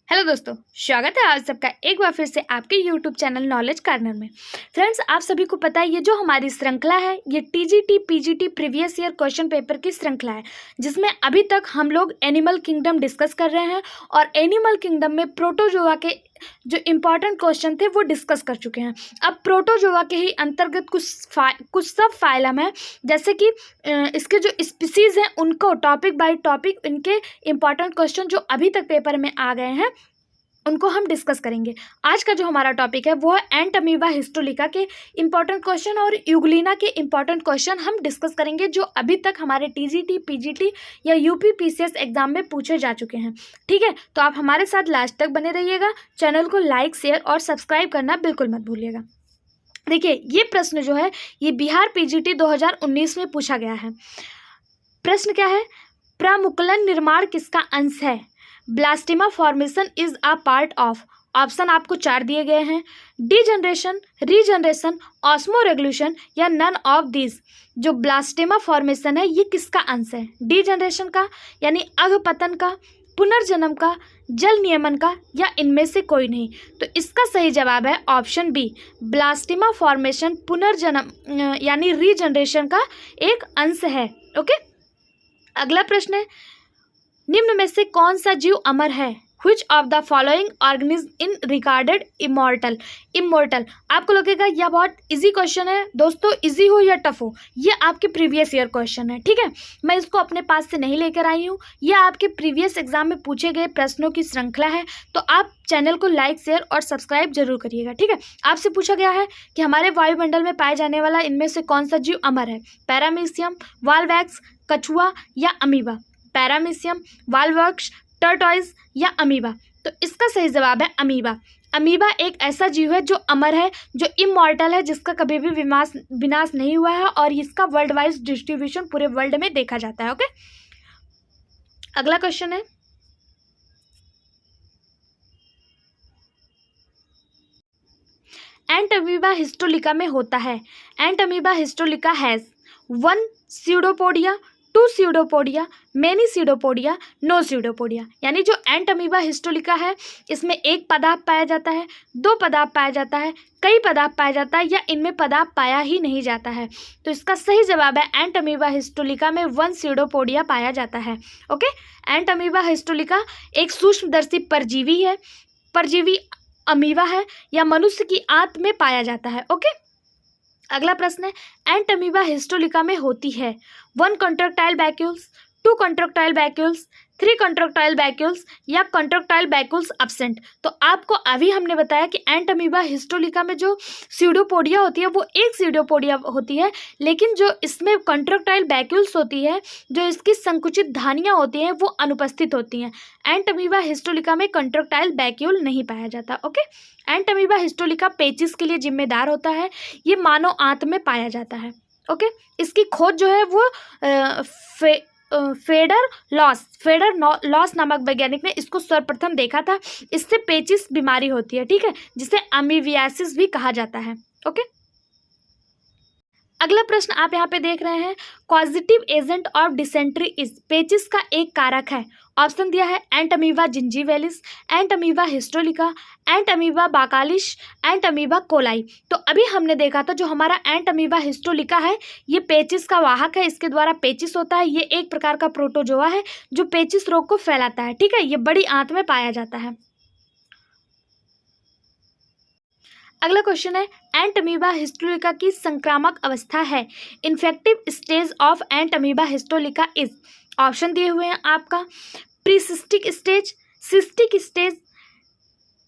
Hello दोस्तों, स्वागत है आप सबका एक बार फिर से आपके यूट्यूब चैनल नॉलेज कॉर्नर में। फ्रेंड्स, आप सभी को पता है ये जो हमारी श्रृंखला है ये TGT PGT previous year question paper की श्रृंखला है, जिसमें अभी तक हम लोग एनिमल किंगडम डिस्कस कर रहे हैं और एनिमल किंगडम में प्रोटोजोआ के जो इम्पॉर्टेंट क्वेश्चन थे वो डिस्कस कर चुके हैं। अब प्रोटोजोआ के ही अंतर्गत कुछ सब फाइलम है, जैसे कि इसके जो स्पीसीज़ हैं उनको टॉपिक बाय टॉपिक इनके इम्पॉर्टेंट क्वेश्चन जो अभी तक पेपर में आ गए हैं उनको हम डिस्कस करेंगे। आज का जो हमारा टॉपिक है वो है एंट अमीबा हिस्टोलिका के इम्पॉर्टेंट क्वेश्चन और यूग्लिना के इम्पॉर्टेंट क्वेश्चन हम डिस्कस करेंगे, जो अभी तक हमारे टीजीटी पीजीटी या यूपी पीसीएस एग्जाम में पूछे जा चुके हैं। ठीक है, तो आप हमारे साथ लास्ट तक बने रहिएगा। चैनल को लाइक शेयर और सब्सक्राइब करना बिल्कुल मत भूलिएगा। देखिए, ये प्रश्न जो है ये बिहार पीजीटी 2019 में पूछा गया है। प्रश्न क्या है? प्रमुकुलन निर्माण किसका अंश है? Blastema formation is a part of. Option आपको 4 दिए गए हैं: डीजनरेशन, रीजनरेशन, ऑस्मो रेगुलेशन या नन ऑफ दिस। जो ब्लास्टिमा फॉर्मेशन है ये किसका अंश है? डीजनरेशन का यानी अघपतन का, पुनर्जन्म का, जल नियमन का, या इनमें से कोई नहीं। तो इसका सही जवाब है ऑप्शन बी, ब्लास्टिमा फॉर्मेशन पुनर्जन्म यानी रीजनरेशन का एक अंश है। ओके, अगला प्रश्न है, निम्न में से कौन सा जीव अमर है? Which of the following organism in regarded immortal? Immortal आपको लगेगा यह बहुत इजी क्वेश्चन है। दोस्तों, इजी हो या टफ हो, ये आपके प्रीवियस ईयर क्वेश्चन है। ठीक है, मैं इसको अपने पास से नहीं लेकर आई हूँ, ये आपके प्रीवियस एग्जाम में पूछे गए प्रश्नों की श्रृंखला है। तो आप चैनल को लाइक शेयर और सब्सक्राइब जरूर करिएगा। ठीक है, आपसे पूछा गया है कि हमारे वायुमंडल में पाए जाने वाला इनमें से कौन सा जीव अमर है? पैरामीशियम, वॉल्वैक्स, कछुआ या अमीबा? पैरामीशियम, वॉल्वैक्स, टर्टॉइज या अमीबा? तो इसका सही जवाब है अमीबा। अमीबा एक ऐसा जीव है जो अमर है, जो इमॉर्टल है, जिसका कभी भी विनाश नहीं हुआ है और इसका वर्ल्ड वाइड डिस्ट्रीब्यूशन पूरे वर्ल्ड में देखा जाता है। ओके, अगला क्वेश्चन है, एंट अमीबा हिस्टोलिका में होता है। Entamoeba histolytica has 1 pseudopodia, 2 pseudopodia, many pseudopodia, no pseudopodia. यानी जो एंट अमीबा हिस्टोलिका है इसमें एक पदार्थ पाया जाता है, 2 पदार्थ पाया जाता है, कई पदार्थ पाया जाता है, या इनमें पदार्थ पाया ही नहीं जाता है। तो इसका सही जवाब है एंट अमीबा हिस्टोलिका में 1 स्यूडोपोडिया पाया जाता है। ओके, एंट अमीबा हिस्टोलिका एक सूक्ष्मदर्शी परजीवी है। परजीवी अमीबा है या मनुष्य की आंत में पाया जाता है। ओके, अगला प्रश्न है, एंट अमीबा हिस्टोलिका में होती है 1 contractile vacuoles, 2 contractile vacuoles, 3 contractile vacuoles या कॉन्ट्रैक्टाइल वैक्यूल्स एब्सेंट। तो आपको अभी हमने बताया कि एंट अमीबा हिस्टोलिका में जो स्यूडोपोडिया होती है वो एक स्यूडोपोडिया होती है, लेकिन जो इसमें कॉन्ट्रैक्टाइल वैक्यूल्स होती है, जो इसकी संकुचित धानियाँ होती हैं, वो अनुपस्थित होती हैं। एंट अमीबा हिस्टोलिका में कॉन्ट्रैक्टाइल वैक्यूल नहीं पाया जाता। ओके, एंट अमीबा हिस्टोलिका पेचिस के लिए जिम्मेदार होता है, ये मानव आंत में पाया जाता है। ओके, इसकी खोज जो है वो फेडर लॉस नामक वैज्ञानिक ने इसको सर्वप्रथम देखा था। इससे पेचिस बीमारी होती है, ठीक है, जिसे अमीबियासिस भी कहा जाता है। ओके, अगला प्रश्न आप यहाँ पे देख रहे हैं, causative agent of dysentery is. पेचिस का एक कारक है। ऑप्शन दिया है Entamoeba gingivalis, Entamoeba histolytica, Entamoeba buccalis, Entamoeba coli. तो अभी हमने देखा था जो हमारा एंट अमीबा हिस्टोलिका है ये पेचिस का वाहक है, इसके द्वारा पेचिस होता है। ये एक प्रकार का प्रोटोजोआ है जो पेचिस रोग को फैलाता है। ठीक है, ये बड़ी आंत में पाया जाता है। अगला क्वेश्चन है, एंट अमीबा हिस्टोलिका की संक्रामक अवस्था है। Infective stage of Entamoeba histolytica is. Option दिए हुए हैं आपका, प्रीसिस्टिक स्टेज, सिस्टिक स्टेज,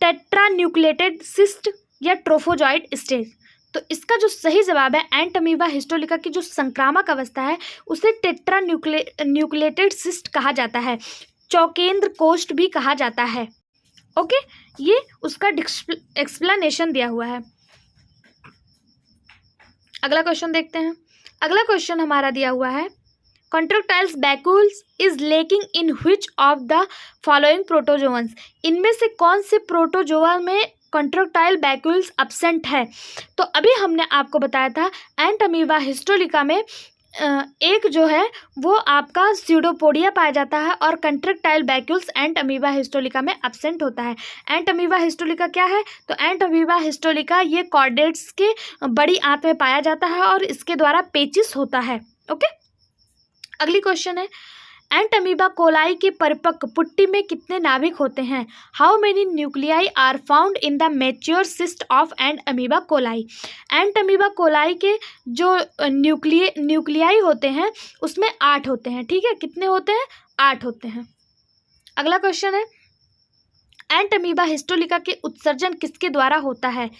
टेट्रान्यूक्लिएटेड सिस्ट या ट्रोफोजॉइड स्टेज। तो इसका जो सही जवाब है एंट अमीबा हिस्टोलिका की जो संक्रामक अवस्था है उसे टेट्रान्यूक्लिएटेड सिस्ट कहा जाता है, चौकेंद्र कोष्ठ भी कहा जाता है। ओके, ये उसका एक्सप्लेनेशन दिया हुआ है। अगला क्वेश्चन देखते हैं। अगला क्वेश्चन हमारा दिया हुआ है, contractiles vacuoles is lacking in which of the following protozoans. इनमें से कौन से प्रोटोजोआ में कॉन्ट्रैक्टाइल वैक्यूल्स एब्सेंट है? तो अभी हमने आपको बताया था एंट अमीबा हिस्टोलिका में एक जो है वो आपका स्यूडोपोडिया पाया जाता है और कंट्रेक्टाइल वैक्यूल्स एंट अमीबा हिस्टोलिका में एब्सेंट होता है। एंट अमीबा हिस्टोलिका क्या है? तो एंट अमीबा हिस्टोलिका ये कॉर्डेट्स के बड़ी आंत में पाया जाता है और इसके द्वारा पेचिस होता है। ओके, अगली क्वेश्चन है, एंट अमीबा कोलाई के परिपक्व पुट्टी में कितने नाभिक होते हैं? How many nuclei are found in the mature cyst of Entamoeba coli? Entamoeba coli के जो न्यूक्लियाई होते हैं उसमें 8 होते हैं। ठीक है, कितने होते हैं? 8 होते हैं। अगला क्वेश्चन है, एंट अमीबा हिस्टोलिका के उत्सर्जन किसके द्वारा होता है?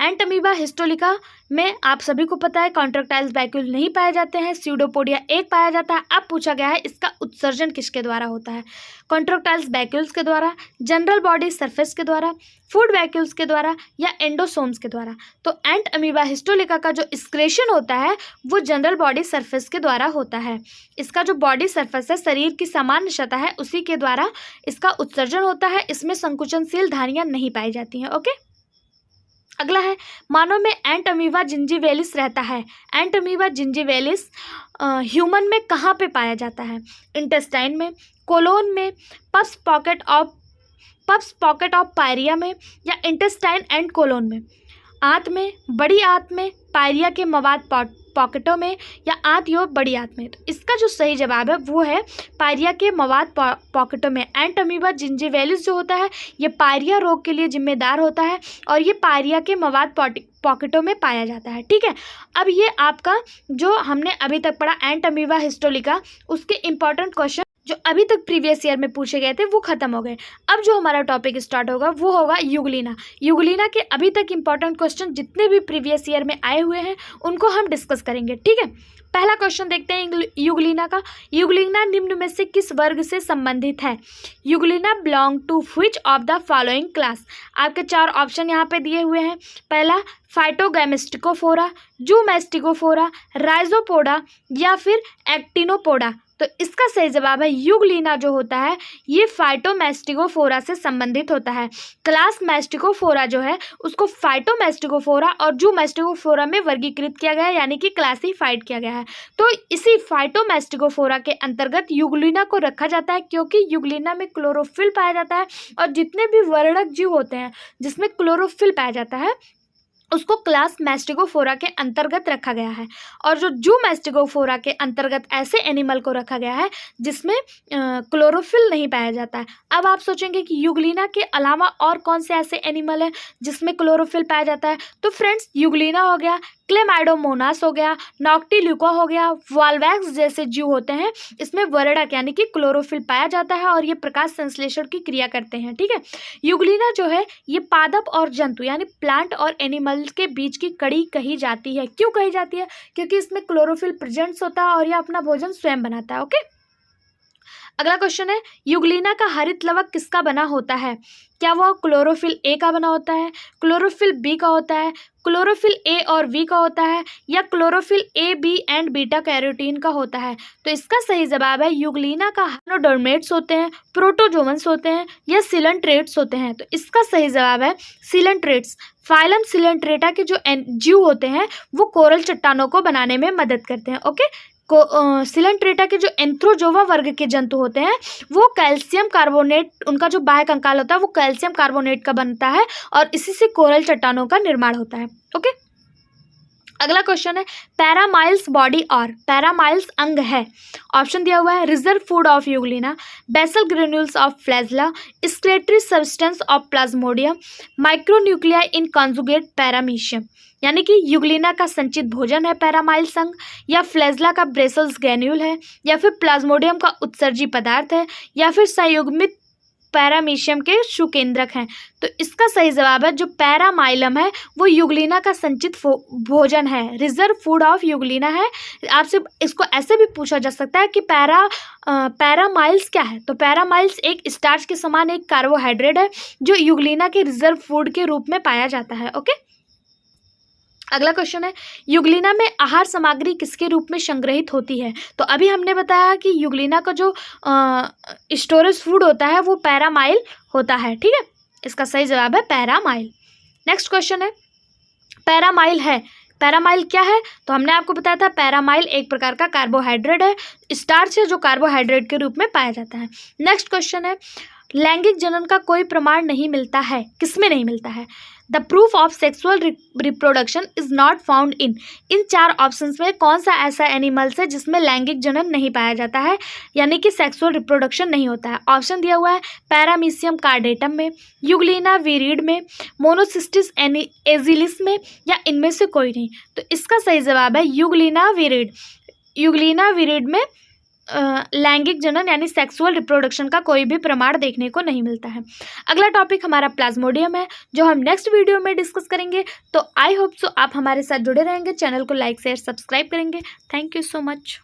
एंट अमीबा हिस्टोलिका में आप सभी को पता है कॉन्ट्रेक्टाइल्स वैक्यूल नहीं पाए जाते हैं, स्यूडोपोडिया एक पाया जाता है। अब पूछा गया है इसका उत्सर्जन किसके द्वारा होता है? कॉन्ट्रेक्टाइल्स वैक्यूल्स के द्वारा, जनरल बॉडी सरफेस के द्वारा, फूड वैक्यूल्स के द्वारा या एंडोसोम्स के द्वारा? तो एंट अमीबा हिस्टोलिका का जो एक्सक्रीशन होता है वो जनरल बॉडी सरफेस के द्वारा होता है। इसका जो बॉडी सरफेस है, शरीर की सामान्य सतह है, उसी के द्वारा इसका उत्सर्जन होता है। इसमें संकुचनशील धारियां नहीं पाई जाती हैं। ओके, अगला है, मानव में एंट अमीबा जिंजीवेलिस रहता है। एंट अमीबा जिंजीवेलिस ह्यूमन में कहाँ पे पाया जाता है? इंटेस्टाइन में, कोलोन में, पप्स पॉकेट ऑफ पायरिया में या इंटेस्टाइन एंड कोलोन में? आंत में, बड़ी आंत में, पायरिया के मवाद पॉकेटों में या आंत योग बड़ी आंत में? तो इसका जो सही जवाब है वो है पायरिया के मवाद पॉकेटों में। एंट अमीबा जिंजीवेलिस जो होता है ये पायरिया रोग के लिए जिम्मेदार होता है और ये पायरिया के मवाद पॉकेटों में पाया जाता है। ठीक है, अब ये आपका जो हमने अभी तक पढ़ा एंट अमीबा हिस्टोलिका, उसके इंपॉर्टेंट क्वेश्चन जो अभी तक प्रीवियस ईयर में पूछे गए थे वो खत्म हो गए। अब जो हमारा टॉपिक स्टार्ट होगा वो होगा यूग्लिना। यूग्लिना के अभी तक इंपॉर्टेंट क्वेश्चन जितने भी प्रीवियस ईयर में आए हुए हैं उनको हम डिस्कस करेंगे। ठीक है, पहला क्वेश्चन देखते हैं यूग्लिना का। यूग्लिना निम्न में से किस वर्ग से संबंधित है? Euglena belong to which of the following class? आपके 4 ऑप्शन यहाँ पे दिए हुए हैं। पहला फाइटोगैमिस्टिकोफोरा, जूमेस्टिकोफोरा, राइजोपोडा या फिर एक्टिनोपोडा? तो इसका सही जवाब है यूग्लिना जो होता है ये फाइटोमेस्टिकोफोरा से संबंधित होता है। क्लास मेस्टिकोफोरा जो है उसको फाइटोमेस्टिकोफोरा और जूमेस्टिकोफोरा में वर्गीकृत किया गया है, यानी कि क्लासिफाइड किया गया है। तो इसी फाइटोमेस्टिकोफोरा के अंतर्गत यूग्लिना को रखा जाता है क्योंकि यूग्लिना में क्लोरोफिल पाया जाता है और जितने भी वर्णक जीव होते हैं जिसमें क्लोरोफिल पाया जाता है उसको क्लास मेस्टिकोफोरा के अंतर्गत रखा गया है। और जो जूमेस्टिकोफोरा के अंतर्गत ऐसे एनिमल को रखा गया है जिसमें क्लोरोफिल नहीं पाया जाता है। अब आप सोचेंगे कि यूग्लिना के अलावा और कौन से ऐसे एनिमल हैं जिसमें क्लोरोफिल पाया जाता है? तो फ्रेंड्स यूग्लिना हो गया, क्लेमाइडोमोनास हो गया, नॉक्टिल्यूका हो गया, वॉल्वैक्स जैसे जीव होते हैं इसमें वर्णक यानी कि क्लोरोफिल पाया जाता है और ये प्रकाश संश्लेषण की क्रिया करते हैं। ठीक है, यूग्लिना जो है ये पादप और जंतु यानी प्लांट और एनिमल के बीच की कड़ी कही जाती है। क्यों कही जाती है? क्योंकि इसमें क्लोरोफिल प्रेजेंट्स होता है और यह अपना भोजन स्वयं बनाता है। ओके, अगला क्वेश्चन है, यूग्लिना का हरित लवक किसका बना होता है? क्या वह क्लोरोफिल ए का बना होता है, क्लोरोफिल बी का होता है, क्लोरोफिल ए और वी का होता है या chlorophyll A B and beta carotene का होता है? तो इसका सही जवाब है यूग्लिना का हाइनोडर्मेट्स होते हैं, प्रोटोजोवंस होते हैं या सिलेंट्रेट्स होते हैं। तो इसका सही जवाब है सिलेंट्रेट्स। फाइलम सिलेंट्रेटा के जो जीव होते हैं वो कोरल चट्टानों को बनाने में मदद करते हैं। ओके, सिलेंट्रेटा के जो एंथ्रोजोवा वर्ग के जंतु होते हैं वो कैल्शियम कार्बोनेट, उनका जो बाह्य कंकाल होता है वो कैल्शियम कार्बोनेट का बनता है और इसी से कोरल चट्टानों का निर्माण होता है। ओके, अगला क्वेश्चन है, पैरामाइल्स बॉडी और पैरामाइल्स अंग है। ऑप्शन दिया हुआ है reserve food of Euglena, basal granules of flagella, secretory substance of Plasmodium, micronuclei in conjugate Paramecium. यानी कि यूग्लिना का संचित भोजन है पैरामाइल्स अंग, या फ्लैजला का ब्रेसल्स ग्रेन्यूल है, या फिर प्लाज्मोडियम का उत्सर्जी पदार्थ है, या फिर संयुग्मित पैरामीशियम के सुकेंद्रक हैं। तो इसका सही जवाब है जो पैरामाइलम है वो यूग्लिना का संचित भोजन है, रिजर्व फूड ऑफ यूग्लिना है। आपसे इसको ऐसे भी पूछा जा सकता है कि पैरामाइल्स क्या है? तो पैरामाइल्स एक स्टार्च के समान एक कार्बोहाइड्रेट है जो यूग्लिना के रिजर्व फूड के रूप में पाया जाता है। ओके, अगला क्वेश्चन है, यूग्लिना में आहार सामग्री किसके रूप में संग्रहित होती है? तो अभी हमने बताया कि यूग्लिना का जो स्टोरेज फूड होता है वो पैरामाइल होता है। ठीक है, इसका सही जवाब है पैरामाइल। नेक्स्ट क्वेश्चन है, पैरामाइल है पैरामाइल क्या है? तो हमने आपको बताया था पैरामाइल एक प्रकार का कार्बोहाइड्रेट है, स्टार्च है जो कार्बोहाइड्रेट के रूप में पाया जाता है। नेक्स्ट क्वेश्चन है, लैंगिक जनन का कोई प्रमाण नहीं मिलता है, किसमें नहीं मिलता है? The proof of sexual reproduction is not found in 4 options में कौन सा ऐसा एनिमल्स है जिसमें लैंगिक जनन नहीं पाया जाता है, यानी कि सेक्सुअल रिप्रोडक्शन नहीं होता है? ऑप्शन दिया हुआ है पैरामीशियम कार्डेटम में, यूग्लिना विरिड में, मोनोसिस्टिस एजिलिस में, या इनमें से कोई नहीं। तो इसका सही जवाब है यूग्लिना विरिड। यूग्लिना विरिड में लैंगिक जनन यानी सेक्सुअल रिप्रोडक्शन का कोई भी प्रमाण देखने को नहीं मिलता है। अगला टॉपिक हमारा प्लाज्मोडियम है जो हम नेक्स्ट वीडियो में डिस्कस करेंगे। तो आई होप सो आप हमारे साथ जुड़े रहेंगे, चैनल को लाइक शेयर सब्सक्राइब करेंगे। Thank you so much.